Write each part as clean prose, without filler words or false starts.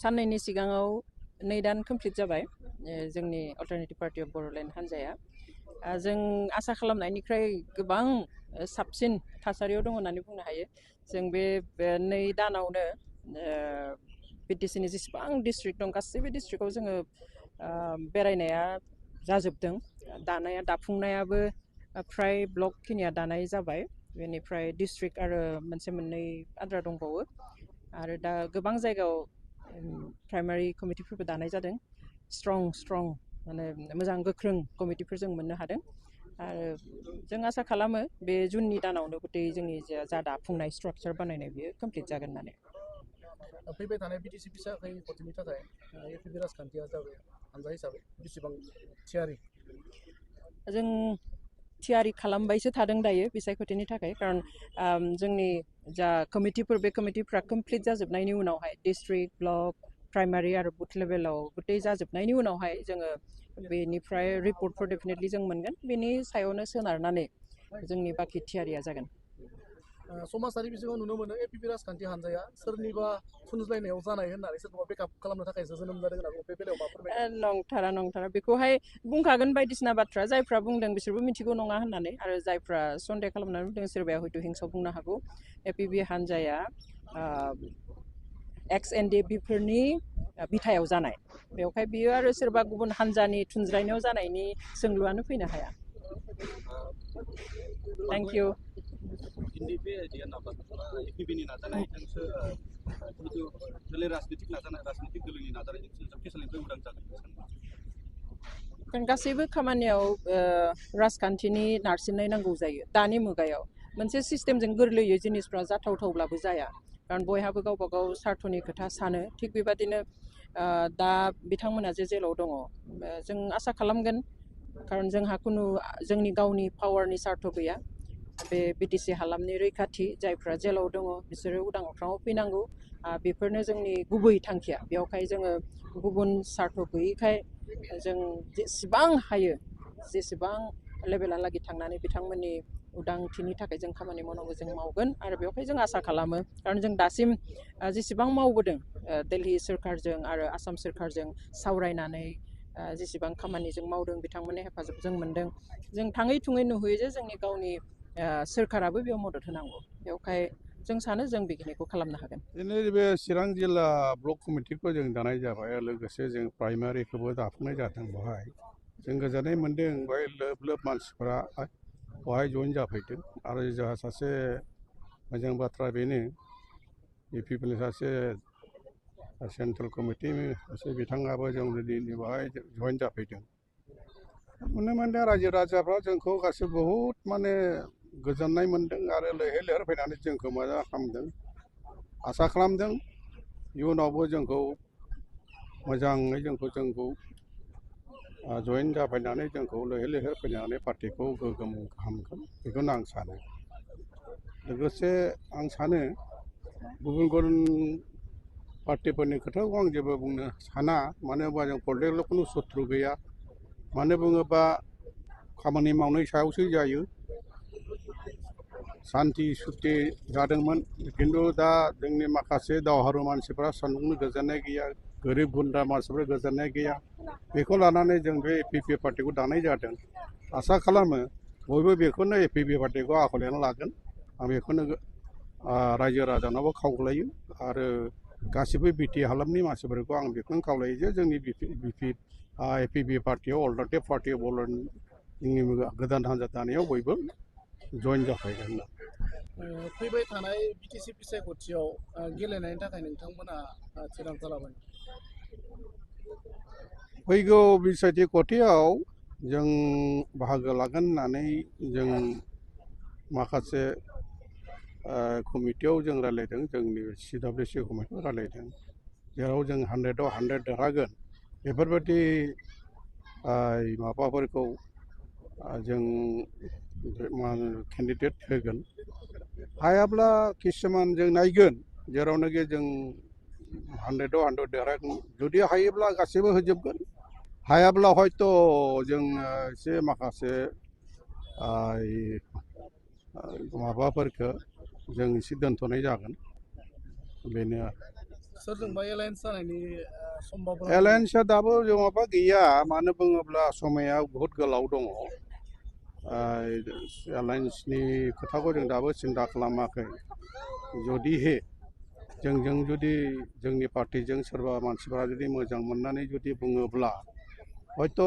साननैनि सिगाङाव 2 दान कमप्लिट जाबाय जोंनि अल्टारनेटिभ पार्टी अफ बड'लेण्ड हान्जाया जों आसा खालामनायनिफ्राय गोबां साबसिन थासारियाव दङ होननानै बुंनो हायो जों बे 2 दानावनो बिटिसिनि जेसेबां डिस्ट्रिक्ट दं गासैबो डिस्ट्रिक्टआव जोङो बेरायनाया जाजोबदों दानाया दाफुंनायाबो फ्राय ब्लक खिनिया दानाय जाबाय बेनिफ्राय डिस्ट्रिक्ट आरो मोनसे मोननै आद्रा दंबावो आरो दा गोबां जायगायाव प्राइमारि कमिटिफोरबो दानाय जादों स्ट्रं माने मोजां गोख्रों कमिटिफोर जों मोननो हादों आरो जों आसा खालामो बे जुननि दानावनो गथै जोंनि जा दाफुंनाय स्ट्राक्चार बानायनाय बियो कमप्लिट जागोन होननानै फैबाय थानाय बिटिसि फिसाखै गथनि थाखाय एपिपि राजखान्थिया जाबाय हानजा हिसाबै बेसेबां थियारि जों थियारि खालामबायसो थादों दायो बिसायख'थिनि थाखाय खारन जोंनि जा कमिटिफोर बे कमिटिफ्रा कमप्लिट जाजोबनायनि उनावहाय डिस्ट्रिक्ट ब्लक प्राइमारि आरो बुथ लेभेलाव गथै जाजोबनायनि उनावहाय जोङो बेनिफ्राय रिपर्टफोर डेफिनेटलि जों मोनगोन बेनि सायावनो सोनारनानै जोंनि बाखि थियारिया जागोन समाजारि बिथिङाव नुनो मोनो एपिपि राजखान्थि हानजाया सोरनिबा थुनज्लायनायाव जानाय होननानै सोरखौबा बेकआप खालामनो थाखायसो जोनोम जादों होनना बे बेलायाव मा फोरमायगोन नंथारा बेखौहाय बुंखागोन बायदिसिना बाथ्रा जायफ्रा बुंदों बिसोरबो मिथिगौ नङा होननानै आरो जायफ्रा सन्देह खालामनानै बुंदों सोरबाया हयथ' हिंसायाव बुंनो हागौ एपिपि हानजाया एक्स एनडिएफबिफोरनि बिथायाव जानाय बेवहाय बियो आरो सोरबा गुबुन हानजानि थुनज्लायनायाव जानायनि सोंलुआनो फैनो हाया थेंक इउ जों गासैबो खामानियाव राजखान्थिनि नारसिननाय नांगौ जायो दानि मुगायाव मोनसे सिस्टेमजों गोरलैयै जिनिसफ्रा जाथावथावब्लाबो जाया खारन बयहाबो गावबा गाव सार्थनि खोथा सानो थिग बेबादिनो दा बिथांमोना जे जेलाव दङ जों आसा खालामगोन खारन जोंहा खुनु जोंनि गावनि पावारनि सार्थ गैया बे बिटिसि हालामनि रैखाथि जायफ्रा जेलाव दङ बिसोरो उदां अख्राङाव फैनांगौ बेफोरनो जोंनि गुबै थांखिया बेवहाय जोङो गुबुन सार्थ गैयैखाय जों जेसेबां हायो जेसेबां लेभेलालागै थांनानै बिथांमोननि उदांथिनि थाखाय जों खामानि मावनांगौ जों मावगोन आरो बेवहाय जों आसा खालामो खारन जों दासिम जेसेबां मावबोदों दिल्ली सोरखारजों आरो आसाम सोरखारजों सावरायनानै जेसेबां खामानि जों मावदों बिथांमोननि हेफाजाब जों मोनदों जों थाङै थुङै नुहैयो जे जोंनि गावनि सोरखाराबो बेयाव मदद होनांगौ बेवहाय जों सानो जों बेखिनिखौ खालामनो हागोन दिनै बे चिरां जिल्ला ब्लक कमिटिखौ जों दानाय जाबाय लोगोसे जों प्राइमारिखौबो दाफुंनाय जादों बेवहाय जों गोजोननाय मोन्दों बेवहाय लोब मानसिफोरा बेवहाय जइन जाफैदों आरो जोंहा सासे मोजां बाथ्रा बेनो एपिपिनि सासे सेन्ट्रेल कमिटिनि सासे बिथाङाबो जों दिनै बेवहाय जइन जाफैदों नुनो मोन्दों रायजो राजाफ्रा जोंखौ गासैबो बहुद माने गोजोननाय मोन्दों आरो लैहोर लैहोर फैनानै जोंखौ मोजां खालामदों आसा खालामदों इयुनावबो जोंखौ मोजाङै जोंखौ जइन जाफैनानै जोंखौ लैहोर लैहोर फैनानै पार्टिखौ गोगोम खालामगोन बेखौनो आं सानो लोगोसे आं सानो गुबुन गुबुन पार्टिफोरनि खोथाखौ आं जेबो बुंनो साना मानो होनबा जों पलिटिकेल खुनु सत्रु गैया मानो बुङोबा खामानि मावनाय सायावसो जायो सान्थि सुक्ति जादोंमोन खिन्थु दा जोंनि माखासे दावहारु मानसिफ्रा सानदुंनो गोजोननाय गैया गोरिब गुन्द्रा मानसिफ्रा गोजोननाय गैया बेखौ लानानै जों बे एपिपि पार्टिखौ दानाय जादों आसा खालामो बयबो बेखौनो एपिपि पार्टिखौ आख'लायना लागोन आं बेखौनो रायजो राजानावबो खावलायो आरो गासिबो बिटि हालामनि मानसिफोरखौ आं बेखौनो खावलायो जे जोंनि एपिपि पार्टियाव अल्टारनेटिभ पार्टि अफ बड'लेण्ड जोंनि गोदान हान्जा दानायाव बयबो जइन जाफैगोन फैबाय थानाय बिटिसि बिसायख'थियाव गेलेनायनि थाखाय नोंथांमोना थिरांथा लाबाय फैगौ बिसायख'थियाव जों बाहागो लागोन होननानै जों माखासे कमिटियाव जों रायज्लायदों जोंनि CWC कमिटियाव रायज्लायदों जेराव जों 100आव 100 देरहागोन बेफोरबायदि माबाफोरखौ जों केन्डिडेट होगोन हायाब्ला किसुमान जों नायगोन जेरावनाखि जों 100आव 100 देरहागोन जुदि हायोब्ला गासैबो होजोबगोन हायाब्ला हयथ' जों एसे माखासे माबाफोरखौ जों एसे दोनथ'नाय जागोन बेनो सोरजोंबा एलायन्स जानायनि सम्भाबना एलायन्सआ दाबो माबा गैया मानो बुङोब्ला समाया बहुद गोलाव दङ एलायन्सनि खोथाखौ जों दाबो सिन्था खालामाखै जुदिहे जोंजों जुदि जोंनि पार्टिजों सोरबा मानसिफोरा जुदि मोजां मोननानै जुदि बुङोब्ला हयथ'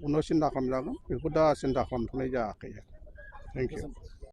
उनाव सिन्था खालामजागोन बेखौ दा सिन्था खालामथ'नाय जायाखै थेंक इउ